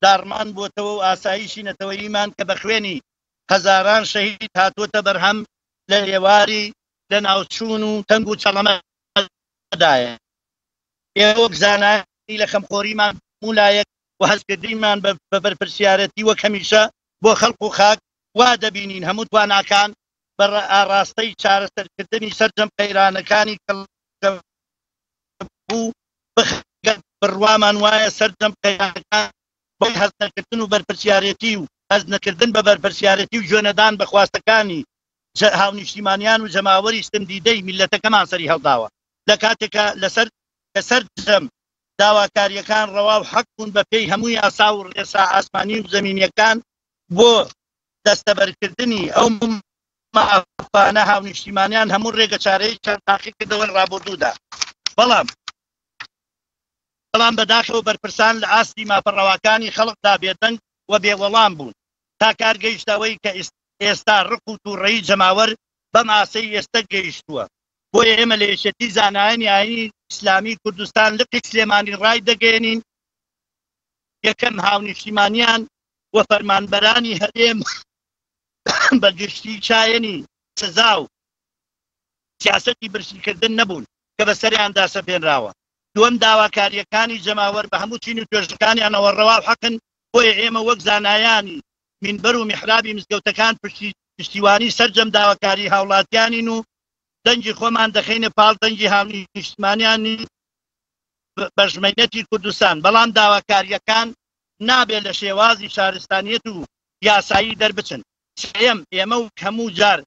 دارمان بۆتەوە و ئاسایشی نەتەوەییمان کە بە خوێنی هەزاران شەهید هاتووەتە بەرهەم لە ئێواری لە ناوچوون و تەنگ و چەڵەمەدایە. ئێوە زانایی لە خەمخۆریمان مولایەک و هەستکردیمان بە بەرپرسیارەتی وەک هەمیشە بۆ خەڵق و خاک وا دەبینین هەموو تواناکان بە ئاڕاستەی چارەسەرکردنی سەرجەم قەیرانەکانی بوو بڕوامان وایە سەرجەم قەیرانەکان بۆی هەستنەکردن و بەرپرسیارەتی و هەستنەکردن بە بەرپرسیارەتی و ژوێنەدان بە خواستەکانی هاونیشتیمانیان و جەماوەری ستمدیدەی میلەتەکەمان سەری هەڵداوە لە کاتێکە لەسەر جەم داواکاریەکان ڕەواو حەق بوون بە پێی هەمووی ئاسا و ڕێسا ئاسمانی و زەمینیەکان بۆ دەستەبەرکردنی ئەو مافانە هاونیشتیمانیان هەموو ڕێگە چارەی چەند تاقی کردەوە ڕابردوودا. بەڵام بەداخەوە بەرپرسان لە ئاستی مافەڕەواکانی خەڵکدا بێدەنگ و بێوەڵام بوون تا کار گەیشتەوەی کە ئێستا ڕق و تووڕەیی جەماوەر بەم ئاسەی ئێستا گەیشتووە. بۆیە ئێمە لە یەکێتی زانایانی ئاینی ئیسلامی کوردستان لقی سلێمانی ڕای دەگەێنین یەکەم هاونیشتیمانیان و فەرمانبەرانی هەرێم بەگشتی چایەنی سزا و سیاسەتی برسیکردن نەبوون کە بەسەریاندا سەپێنراوە. دووەم داواکاریەکانی جەماوەر بە هەموو چین و توێژەکانیانەوە ڕەواو حەقن. بۆیە ئێمە وەک زانایانی منبەر و میحرابی مزگەوتەکان پشتیوانی سەرجەم داواکاری هاوڵاتیانین و دەنگی خۆمان دەخینە پاڵ دەنگی هاونیشتیمانیانی بەژمەینەتی کوردستان. بەڵام داواکاریەکان نابێت لە شێوازی شارستانیەت و یاسایی دەربچن. سێم ئێمە و هەموو جار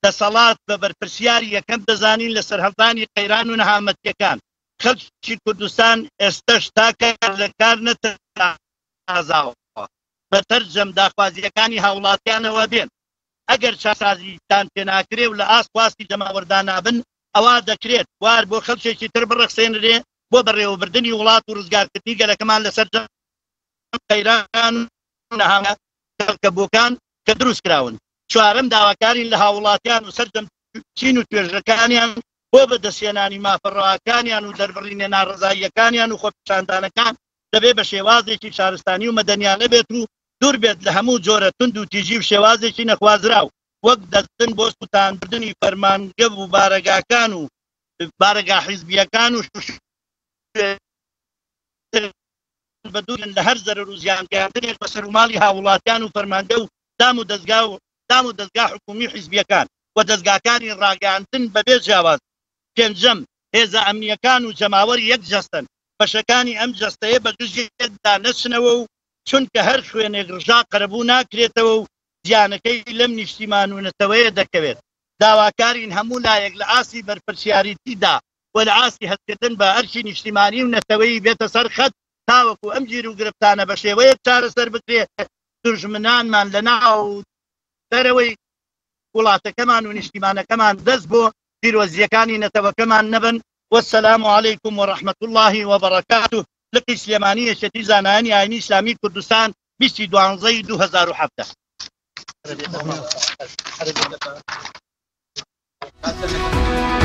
دەسەڵات بە بەرپرسیاری یەکەم دەزانین لە سەرهەڵدانی قەیران و نەهامەتیەکان. خەڵکی کوردستان ئێستش تاکە لە کار نەتەزاوە بەتەرجەم داخوازیەکانی هاوڵاتیانەوە بێن. ئەگەر چاسازیتان پێناکرێ و لە ئاسپاسی جەماوەردان نابن ئەوا دەکرێت وار بۆ خەڵکێکی تر بڕەخسێنرێ بۆ بەڕێوەبردننی وڵات و ڕزگارکردنی گەلەکەمان لەسەر قەیران نەهامەتکەبووەکان کە دروست کراون. چوارەم داواکاری لە هاوڵاتیان و سەرجەم چین و توێژەکانیان بۆ بەدەستێنانی مافەڕەواکانیان و دەربڕینە ناڕزاییەکانیان و خۆپیشاندانەکان دەبێت بە شێوازێکی شارستانی و مەدەنیانە بێت و دوور بێت لە هەموو جۆرە تند و تیژی و شێوازێکی نەخوازراو وەک دەستن بۆ سوتانبردنی فەرمانگە و بارەگاکان و بارەگا حیزبیەکان و بەدورن لە هەر زەرەر و زیانگەیاندنێک بەسەر و ماڵی هاوڵاتیان و فەرمانگە و دام و دەستگا حکومی حیزبیەکان و دەستگاکانی ڕاگەاندن بەبێ جیاواز. پێنجەم هێزە ئەمنیەکان و جەماوەری یەک جەستن بەشەکانی ئەم جەستەیە بە گژێکدا نەچنەوە و چونکە هەر خوێنێک ڕژا قەرەبوو ناکرێتەوە و زیانەکەی لەم نیشتیمان و نەتەوەیە دەکەوێت. داواکارین هەموو لایەک لە ئاسی بەرپرسیاریتیدا و لە ئاسی هەستکردن بە ئەرشی نیشتیمانی و نەتەوەی بێتە سەر خەت تاوەکو ئەم گیر و گرفتانە بە شێوەیەک چارەسەر بکرێت. دژمنانمان لە ناو دەرەوەی وڵاتەکەمان و نیشتیمانەکەمان دەست بۆ پیرۆزیەکانی نەتەوەکەمان نەبن. والسلام عليكم ورحمة الله وبركاته. لقي سليماني يشتي زاناني عيني إسلامي كردستان 22/2007.